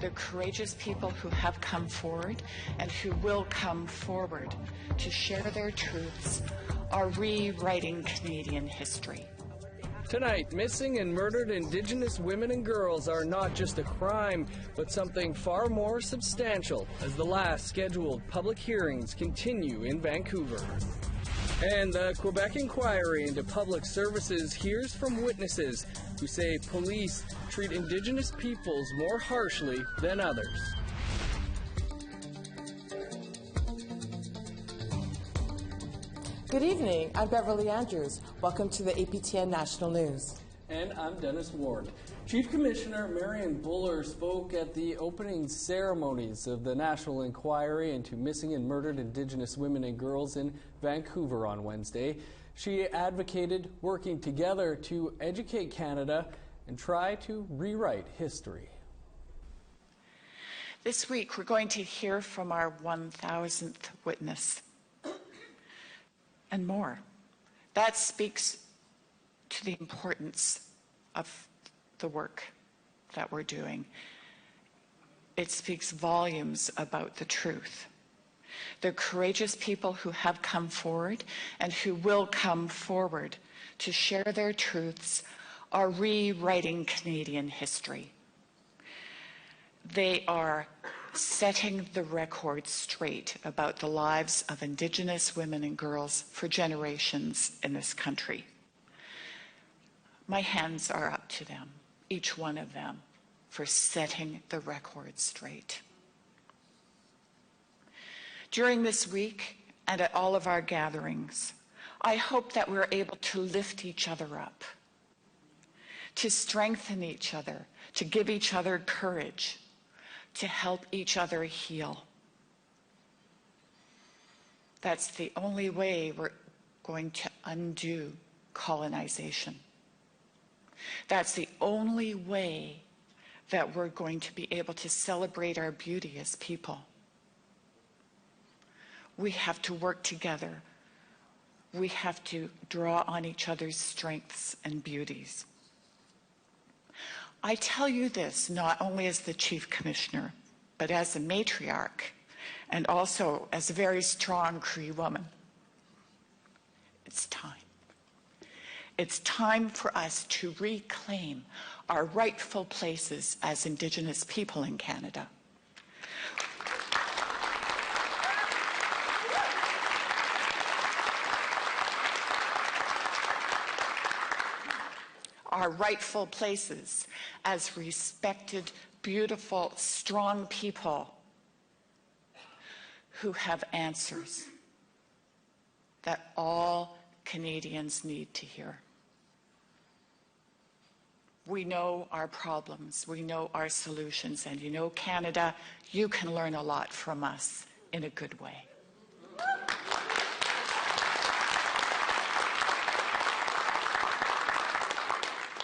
The courageous people who have come forward and who will come forward to share their truths are rewriting Canadian history. Tonight, missing and murdered Indigenous women and girls are not just a crime, but something far more substantial as the last scheduled public hearings continue in Vancouver. And the Quebec inquiry into public services hears from witnesses who say police treat Indigenous peoples more harshly than others. Good evening, I'm Beverly Andrews. Welcome to the APTN National News. And I'm Dennis Ward. Chief Commissioner Marion Buller spoke at the opening ceremonies of the National Inquiry into Missing and Murdered Indigenous Women and Girls in Vancouver on Wednesday. She advocated working together to educate Canada and try to rewrite history. This week, we're going to hear from our 1,000th witness and more. That speaks to the importance of the work that we're doing. It speaks volumes about the truth. The courageous people who have come forward and who will come forward to share their truths are rewriting Canadian history. They are setting the record straight about the lives of Indigenous women and girls for generations in this country. My hands are up to them, each one of them, for setting the record straight. During this week and at all of our gatherings, I hope that we're able to lift each other up, to strengthen each other, to give each other courage, to help each other heal. That's the only way we're going to undo colonization. That's the only way that we're going to be able to celebrate our beauty as people. We have to work together. We have to draw on each other's strengths and beauties. I tell you this not only as the Chief Commissioner, but as a matriarch and also as a very strong Cree woman. It's time. It's time for us to reclaim our rightful places as Indigenous people in Canada. Our rightful places as respected, beautiful, strong people who have answers that all Canadians need to hear. We know our problems, we know our solutions, and you know, Canada, you can learn a lot from us in a good way.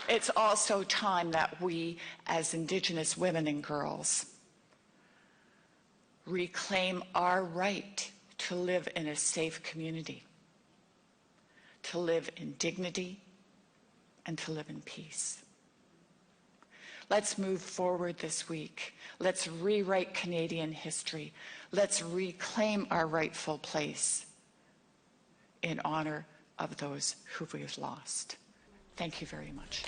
It's also time that we, as Indigenous women and girls, reclaim our right to live in a safe community, to live in dignity, and to live in peace. Let's move forward this week. Let's rewrite Canadian history. Let's reclaim our rightful place in honor of those who we've lost. Thank you very much.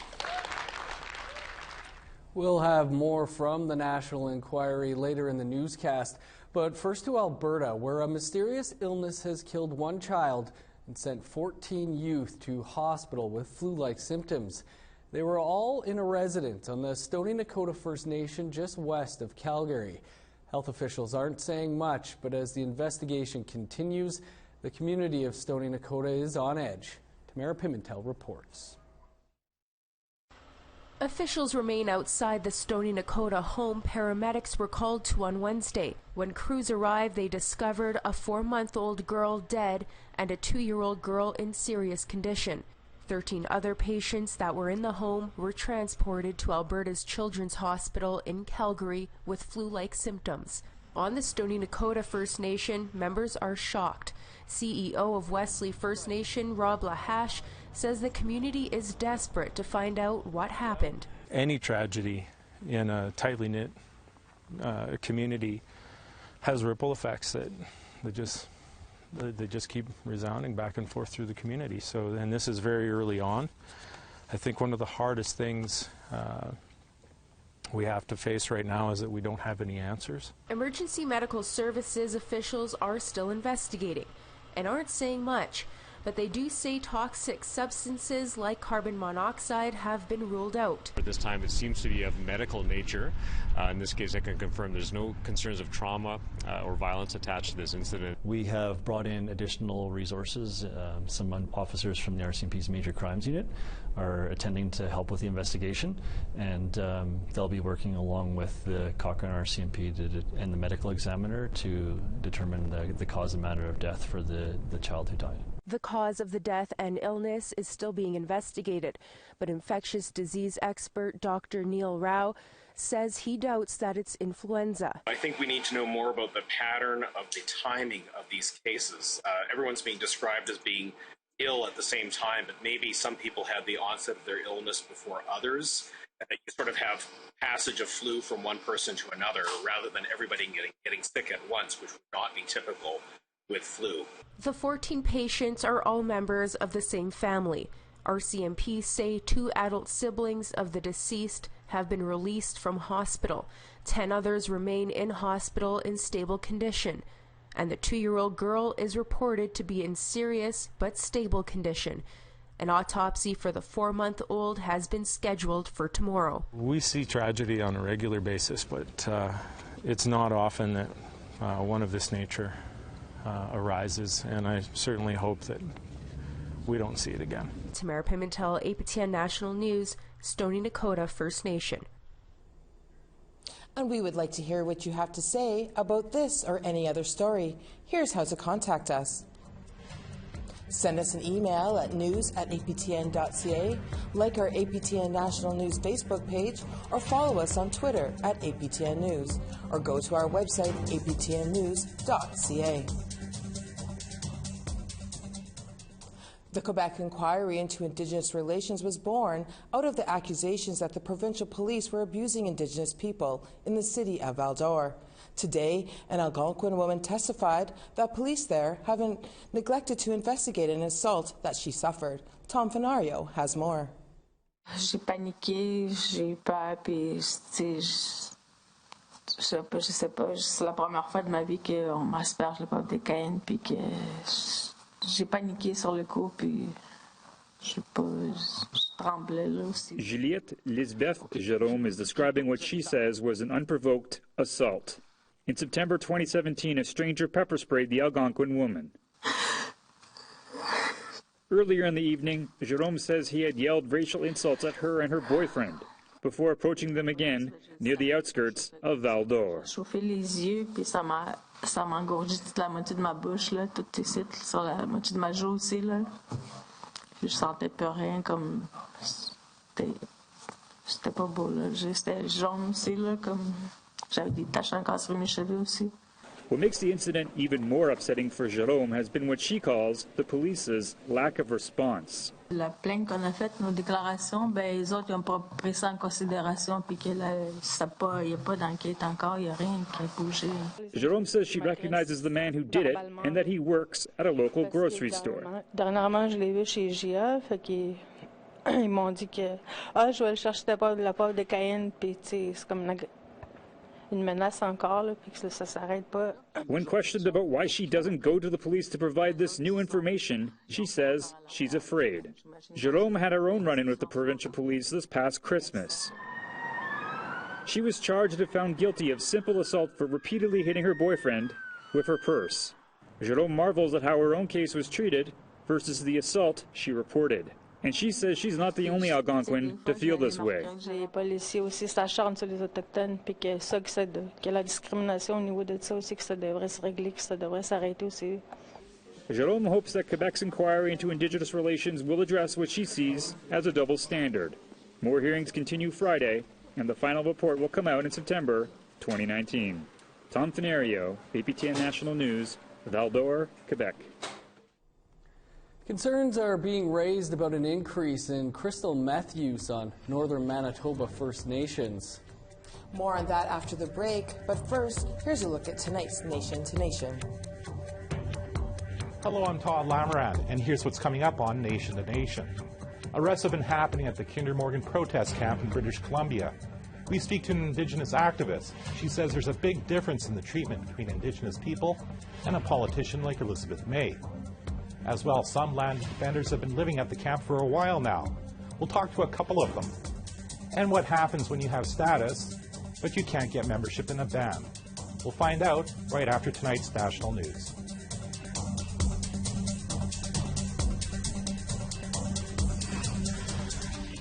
We'll have more from the National Inquiry later in the newscast, but first to Alberta, where a mysterious illness has killed one child and sent 14 youth to hospital with flu-like symptoms. They were all in a residence on the Stoney Nakoda First Nation just west of Calgary. Health officials aren't saying much, but as the investigation continues, the community of Stoney Nakoda is on edge. Tamara Pimentel reports. Officials remain outside the Stoney Nakoda home paramedics were called to on Wednesday. When crews arrived, they discovered a 4-month-old girl dead and a 2-year-old girl in serious condition. 13 other patients that were in the home were transported to Alberta's Children's Hospital in Calgary with flu-like symptoms. On the Stoney Nakoda First Nation, members are shocked. CEO of Wesley First Nation, Rob Lahash, says the community is desperate to find out what happened. Any tragedy in a tightly knit community has ripple effects that they just keep resounding back and forth through the community. So, and this is very early on. I think one of the hardest things we have to face right now is that we don't have any answers. Emergency medical services officials are still investigating and aren't saying much, but they do say toxic substances like carbon monoxide have been ruled out. At this time, it seems to be of medical nature. In this case, I can confirm there's no concerns of trauma or violence attached to this incident. We have brought in additional resources. Some officers from the RCMP's Major Crimes Unit are attending to help with the investigation, and they'll be working along with the Cochrane RCMP and the medical examiner to determine the cause and manner of death for the child who died. The cause of the death and illness is still being investigated, but infectious disease expert Dr. Neil Rao says he doubts that it's influenza. I think we need to know more about the pattern of the timing of these cases. Everyone's being described as being ill at the same time, but maybe some people had the onset of their illness before others. You sort of have passage of flu from one person to another rather than everybody getting sick at once, which would not be typical with flu. The 14 patients are all members of the same family. RCMP say 2 adult siblings of the deceased have been released from hospital. 10 others remain in hospital in stable condition, and the 2-year-old girl is reported to be in serious but stable condition. An autopsy for the 4-month-old has been scheduled for tomorrow. We see tragedy on a regular basis, but it's not often that one of this nature arises, and I certainly hope that we don't see it again. Tamara Pimentel, APTN National News, Stoney Nakoda First Nation. And we would like to hear what you have to say about this or any other story. Here's how to contact us. Send us an email at news@aptn.ca, like our APTN National News Facebook page, or follow us on Twitter @APTN News, or go to our website aptnnews.ca. The Quebec inquiry into Indigenous relations was born out of the accusations that the provincial police were abusing Indigenous people in the city of Val-d'Or. Today, an Algonquin woman testified that police there haven't neglected to investigate an assault that she suffered. Tom Fenario has more. J'ai paniqué, j'ai eu peur, puis je sais pas, c'est la première fois de ma vie qu'on m'asperge le pauvre de Caïn, puis que j'ai paniqué sur le coup, puis je tremblais là aussi. Juliette Lisbeth Jerome is describing what she says was an unprovoked assault. In September 2017, a stranger pepper sprayed the Algonquin woman. Earlier in the evening, Jerome says he had yelled racial insults at her and her boyfriend before approaching them again near the outskirts of Val-d'Or. Chauffé les yeux, puis ça m'a engorgé toute la moitié de ma bouche, là, tout ici, sur la moitié de ma joue aussi, là. Puis je sentais plus rien, comme c'était pas beau, là. C'était jaune aussi, là, comme j'avais des taches encore sur mes cheveux aussi. What makes the incident even more upsetting for Jerome has been what she calls the police's lack of response. La plainte qu'on a faite, nos déclarations, ben les autres n'ont pas pris ça en considération, puis qu'il n'y a pas d'enquête encore, il n'y a rien qui a bougé. Jerome says she recognizes the man who did it and that he works at a local grocery store. Dernièrement, je l'ai vu chez GA, fait qu'ils m'ont dit que je vais le chercher de la part de Caïn, puis c'est comme une menace encore, là, puis que ça s'arrête pas. When questioned about why she doesn't go to the police to provide this new information, she says she's afraid. Jerome had her own run-in with the provincial police this past Christmas. She was charged and found guilty of simple assault for repeatedly hitting her boyfriend with her purse. Jerome marvels at how her own case was treated versus the assault she reported. And she says she's not the only Algonquin to feel this way. Les policiers aussi s'acharnent sur les Autochtones, puis que la discrimination au niveau de ça aussi, que ça devrait se régler, que ça devrait s'arrêter aussi. Jerome hopes that Quebec's inquiry into Indigenous relations will address what she sees as a double standard. More hearings continue Friday, and the final report will come out in September 2019. Tom Fenario, APTN National News, Val-d'Or, Quebec. Concerns are being raised about an increase in crystal meth use on northern Manitoba First Nations. More on that after the break, but first, here's a look at tonight's Nation to Nation. Hello, I'm Todd Lamoran, and here's what's coming up on Nation to Nation. Arrests have been happening at the Kinder Morgan protest camp in British Columbia. We speak to an Indigenous activist. She says there's a big difference in the treatment between Indigenous people and a politician like Elizabeth May. As well, some land defenders have been living at the camp for a while now. We'll talk to a couple of them. And what happens when you have status, but you can't get membership in a band. We'll find out right after tonight's national news.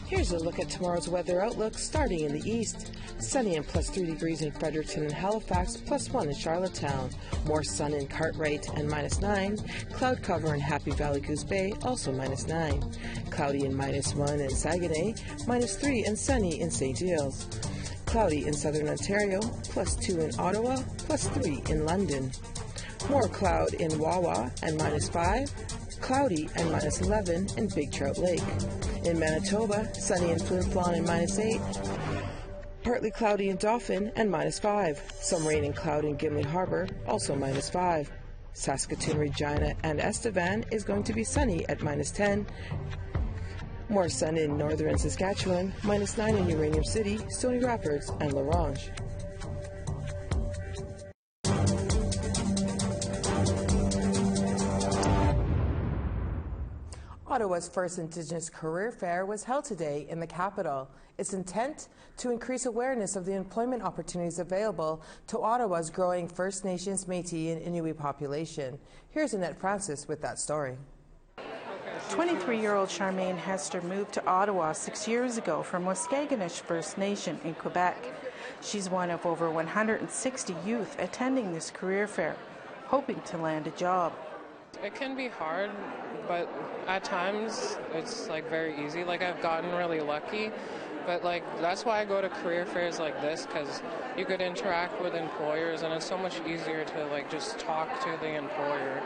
Here's a look at tomorrow's weather outlook, starting in the east. Sunny and plus 3 degrees in Fredericton and Halifax, plus 1 in Charlottetown. More sun in Cartwright and minus 9. Cloud cover in Happy Valley Goose Bay, also minus 9. Cloudy and minus 1 in Saguenay, minus 3 and sunny in St. Giles. Cloudy in southern Ontario, plus 2 in Ottawa, plus 3 in London. More cloud in Wawa and minus 5. Cloudy and minus 11 in Big Trout Lake. In Manitoba, sunny in Flin Flon and minus 8. Partly cloudy in Dauphin and minus 5. Some rain and cloud in Gimli Harbor, also minus 5. Saskatoon, Regina, and Estevan is going to be sunny at minus 10. More sun in northern Saskatchewan, minus 9 in Uranium City, Stony Rapids, and La Ronge. Ottawa's first Indigenous Career Fair was held today in the capital. Its intent? To increase awareness of the employment opportunities available to Ottawa's growing First Nations, Métis, and Inuit population. Here's Annette Francis with that story. 23-year-old Charmaine Hester moved to Ottawa 6 years ago from Waskaganish First Nation in Quebec. She's one of over 160 youth attending this career fair, hoping to land a job. It can be hard, but at times it's like very easy. Like I've gotten really lucky, but like that's why I go to career fairs like this, because you could interact with employers and it's so much easier to like just talk to the employer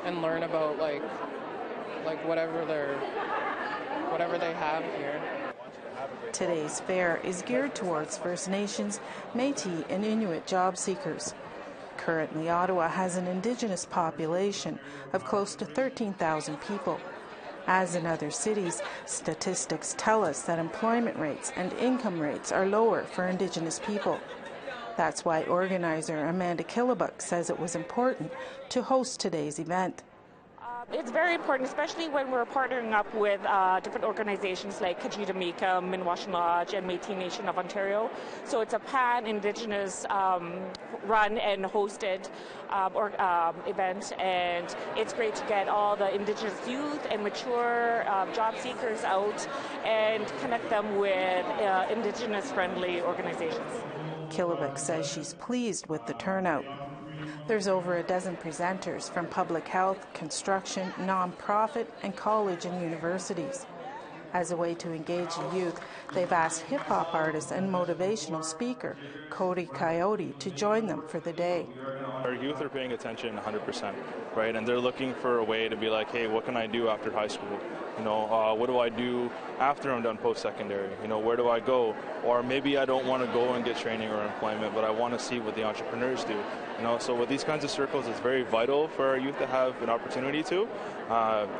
and learn about like whatever they have here. Today's fair is geared towards First Nations, Métis, and Inuit job seekers. Currently, Ottawa has an Indigenous population of close to 13,000 people. As in other cities, statistics tell us that employment rates and income rates are lower for Indigenous people. That's why organizer Amanda Killebuk says it was important to host today's event. It's very important, especially when we're partnering up with different organizations like Kajita Mika, Minwash Lodge, and Métis Nation of Ontario. So it's a pan-Indigenous run and hosted event, and it's great to get all the Indigenous youth and mature job seekers out and connect them with Indigenous-friendly organizations. Killebuk says she's pleased with the turnout. There's over a dozen presenters from public health, construction, nonprofit, and college and universities. As a way to engage the youth, they've asked hip-hop artist and motivational speaker Cody Coyote to join them for the day. Our youth are paying attention 100%, right? And they're looking for a way to be like, hey, what can I do after high school? You know, what do I do after I'm done post-secondary? You know, where do I go? Or maybe I don't want to go and get training or employment, but I want to see what the entrepreneurs do. You know, so with these kinds of circles, it's very vital for our youth to have an opportunity to,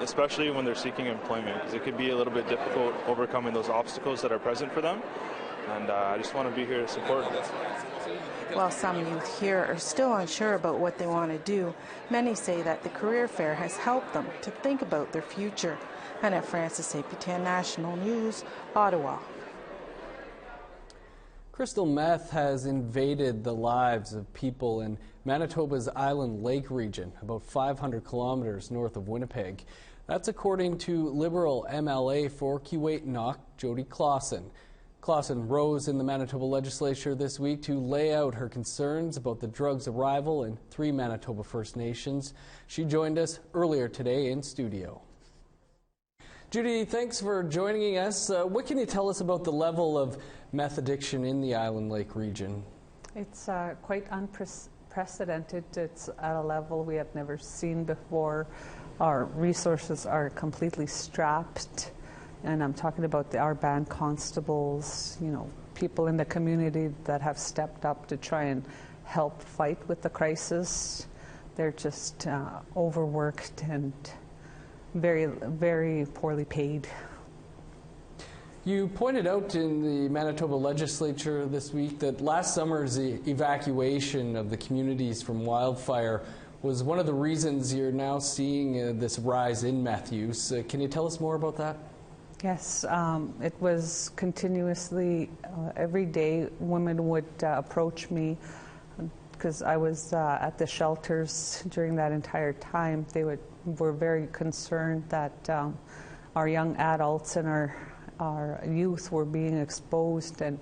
especially when they're seeking employment, because it could be a little bit difficult overcoming those obstacles that are present for them. And I just want to be here to support them. While some youth here are still unsure about what they want to do, many say that the career fair has helped them to think about their future. Annette Francis, APTN National News, Ottawa. Crystal meth has invaded the lives of people in Manitoba's Island Lake region, about 500 kilometers north of Winnipeg. That's according to Liberal MLA for Keewatin, Jody Clausen. Clausen rose in the Manitoba legislature this week to lay out her concerns about the drug's arrival in 3 Manitoba First Nations. She joined us earlier today in studio. Judy, thanks for joining us. What can you tell us about the level of meth addiction in the Island Lake region? It's quite unprecedented. It's at a level we have never seen before. Our resources are completely strapped, and I'm talking about our band constables, people in the community that have stepped up to try and help fight with the crisis. They're just overworked and very, very poorly paid. You pointed out in the Manitoba legislature this week that last summer's evacuation of the communities from wildfire was one of the reasons you're now seeing this rise in meth use. Can you tell us more about that? Yes, it was continuously, every day women would approach me because I was at the shelters during that entire time. They were very concerned that our young adults and our youth were being exposed and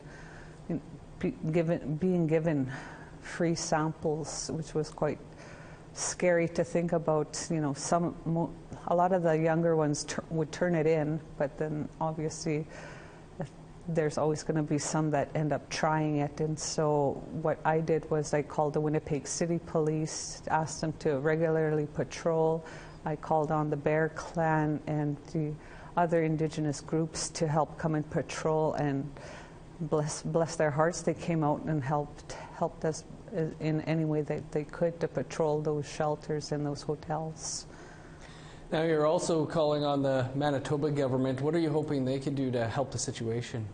being given free samples, which was quite scary to think about. A lot of the younger ones would turn it in, but then obviously there's always going to be some that end up trying it. And so what I did was I called the Winnipeg City Police, asked them to regularly patrol. I called on the Bear Clan and the other Indigenous groups to help come and patrol, and bless their hearts, they came out and helped us in any way that they could to patrol those shelters and those hotels. Now you're also calling on the Manitoba government. What are you hoping they can do to help the situation?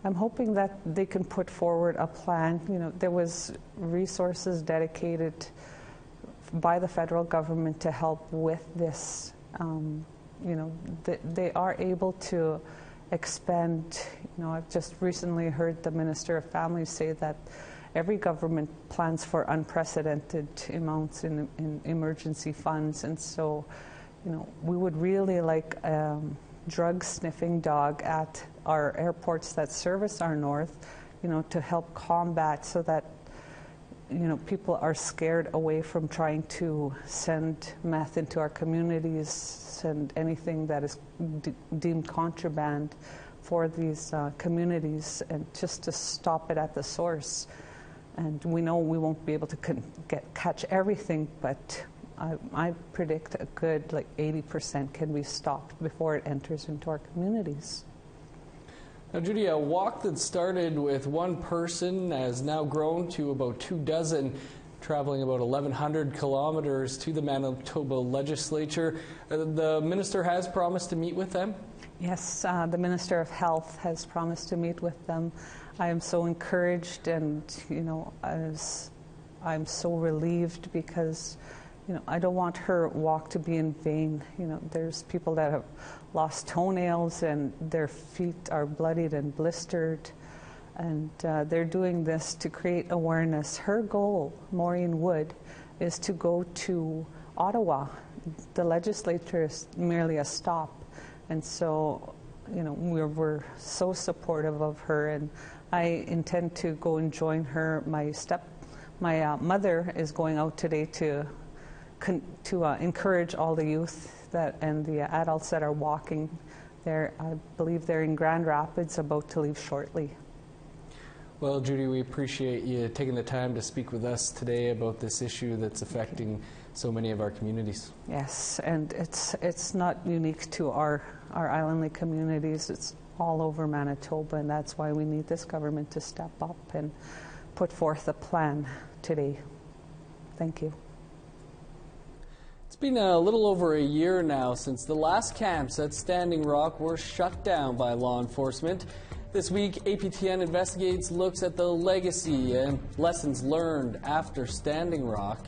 I'm hoping that they can put forward a plan. There was resources dedicated by the federal government to help with this. They are able to expend. I've just recently heard the Minister of Families say that every government plans for unprecedented amounts in emergency funds, and so we would really like a drug sniffing dog at our airports that service our north, to help combat, so that people are scared away from trying to send meth into our communities, send anything that is deemed contraband for these communities, and just to stop it at the source. And we know we won't be able to catch everything, but I predict a good 80% can be stopped before it enters into our communities. Now, Judy, a walk that started with one person has now grown to about 24, traveling about 1,100 kilometers to the Manitoba legislature. The minister has promised to meet with them? Yes, the Minister of Health has promised to meet with them. I am so encouraged, and I'm so relieved, because I don't want her walk to be in vain. There's people that have lost toenails and their feet are bloodied and blistered, and they're doing this to create awareness. Her goal, Maureen Wood, is to go to Ottawa. The legislature is merely a stop, and so we're so supportive of her, and I intend to go and join her. My mother is going out today to encourage all the youth and the adults that are walking there. I believe they're in Grand Rapids, about to leave shortly. Well, Judy, we appreciate you taking the time to speak with us today about this issue that's affecting so many of our communities. Yes, and it's not unique to our islandly communities. It's all over Manitoba, and that's why we need this government to step up and put forth a plan today. Thank you. It's been a little over a year now since the last camps at Standing Rock were shut down by law enforcement. This week, APTN Investigates looks at the legacy and lessons learned after Standing Rock.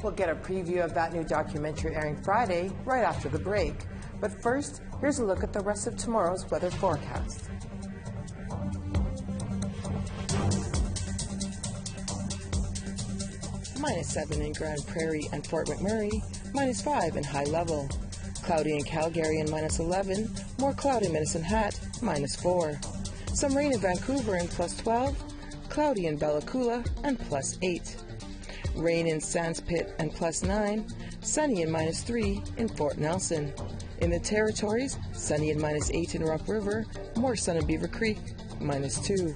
We'll get a preview of that new documentary airing Friday, right after the break. But first, here's a look at the rest of tomorrow's weather forecast. -7 in Grand Prairie and Fort McMurray, -5 in High Level. Cloudy in Calgary and -11, more cloudy in Medicine Hat, -4. Some rain in Vancouver and +12, cloudy in Bella Coola and +8. Rain in Sandspit and +9, sunny and -3 in Fort Nelson. In the Territories, sunny and -8 in Rock River, more sun in Beaver Creek, -2.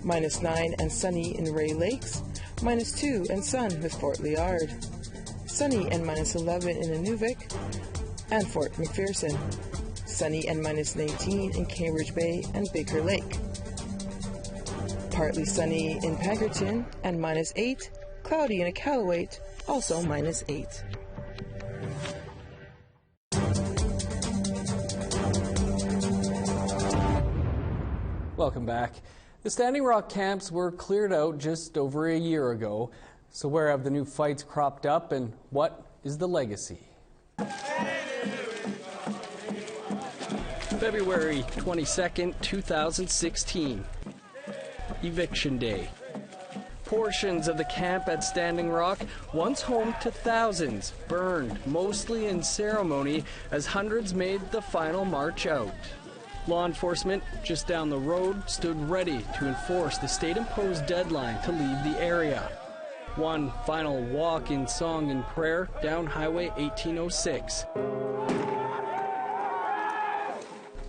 -9 and sunny in Ray Lakes, -2 and sun with Fort Liard. Sunny and -11 in Inuvik and Fort McPherson. sunny and -19 in Cambridge Bay and Baker Lake. Partly sunny in Pankerton and -8. Cloudy in Iqaluit, also -8. Welcome back. The Standing Rock camps were cleared out just over a year ago. So where have the new fights cropped up and what is the legacy? February 22nd, 2016. Eviction Day. Portions of the camp at Standing Rock, once home to thousands, burned, mostly in ceremony, as hundreds made the final march out. Law enforcement, just down the road, stood ready to enforce the state-imposed deadline to leave the area. One final walk in song and prayer down Highway 1806.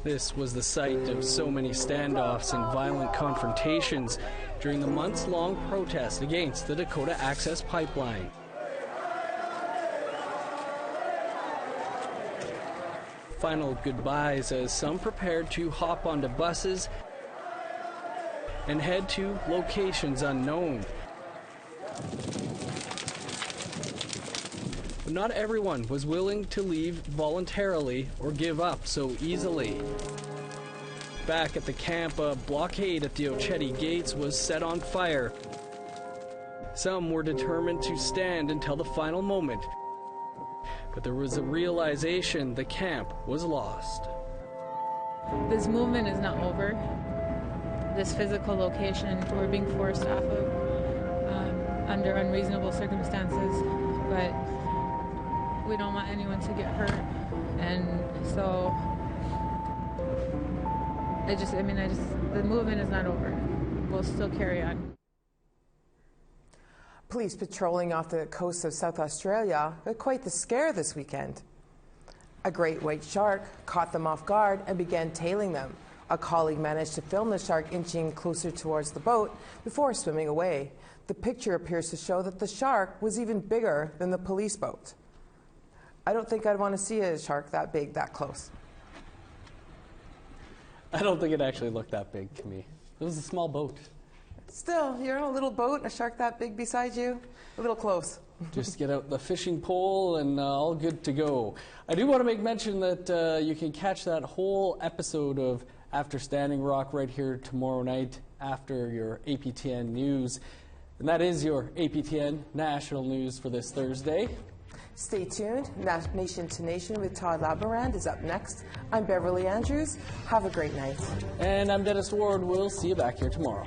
This was the site of so many standoffs and violent confrontations during the months-long protest against the Dakota Access Pipeline. Final goodbyes as some prepared to hop onto buses and head to locations unknown. But not everyone was willing to leave voluntarily or give up so easily. Back at the camp, a blockade at the Occhetti gates was set on fire. Some were determined to stand until the final moment. But there was a realization the camp was lost. This movement is not over. This physical location we're being forced off of under unreasonable circumstances, but we don't want anyone to get hurt. And so the movement is not over. We'll still carry on. Police patrolling off the coast of South Australia got quite the scare this weekend. A great white shark caught them off guard and began tailing them. A colleague managed to film the shark inching closer towards the boat before swimming away. The picture appears to show that the shark was even bigger than the police boat. I don't think I'd want to see a shark that big, that close. I don't think it actually looked that big to me. It was a small boat. Still, you're in a little boat, a shark that big beside you, a little close. Just get out the fishing pole and all good to go. I do want to make mention that you can catch that whole episode of After Standing Rock right here tomorrow night after your APTN News. And that is your APTN National News for this Thursday. Stay tuned. Nation to Nation with Todd Laborand is up next. I'm Beverly Andrews. Have a great night. And I'm Dennis Ward. We'll see you back here tomorrow.